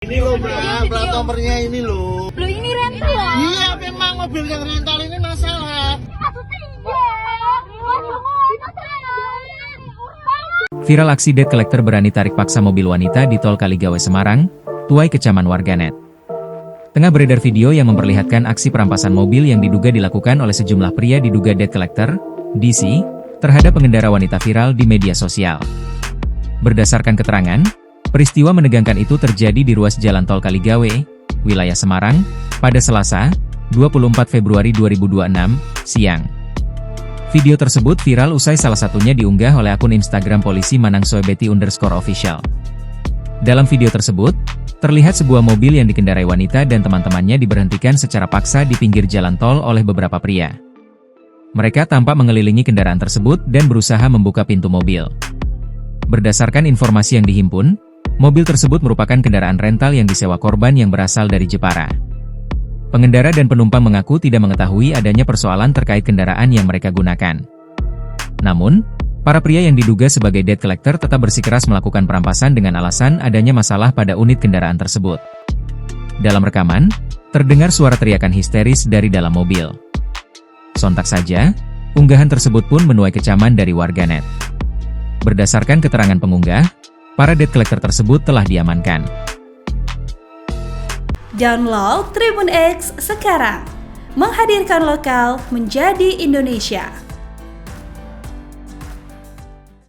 Ini loh mbak, plat nomornya ini loh. Loh ini rental ya? Iya memang mobil yang rental ini masalah. Viral aksi debt collector berani tarik paksa mobil wanita di Tol Kaligawe Semarang, tuai kecaman warganet. Tengah beredar video yang memperlihatkan aksi perampasan mobil yang diduga dilakukan oleh sejumlah pria diduga debt collector, DC, terhadap pengendara wanita viral di media sosial. Berdasarkan keterangan, peristiwa menegangkan itu terjadi di ruas Jalan Tol Kaligawe, wilayah Semarang, pada Selasa, 24 Februari 2026, siang. Video tersebut viral usai salah satunya diunggah oleh akun Instagram polisi _Manang_Soebeti_official. Dalam video tersebut, terlihat sebuah mobil yang dikendarai wanita dan teman-temannya diberhentikan secara paksa di pinggir jalan tol oleh beberapa pria. Mereka tampak mengelilingi kendaraan tersebut dan berusaha membuka pintu mobil. Berdasarkan informasi yang dihimpun, mobil tersebut merupakan kendaraan rental yang disewa korban yang berasal dari Jepara. Pengendara dan penumpang mengaku tidak mengetahui adanya persoalan terkait kendaraan yang mereka gunakan. Namun, para pria yang diduga sebagai debt collector tetap bersikeras melakukan perampasan dengan alasan adanya masalah pada unit kendaraan tersebut. Dalam rekaman, terdengar suara teriakan histeris dari dalam mobil. Sontak saja, unggahan tersebut pun menuai kecaman dari warganet. Berdasarkan keterangan pengunggah, para debt collector tersebut telah diamankan. Download Tribun X sekarang, menghadirkan lokal menjadi Indonesia.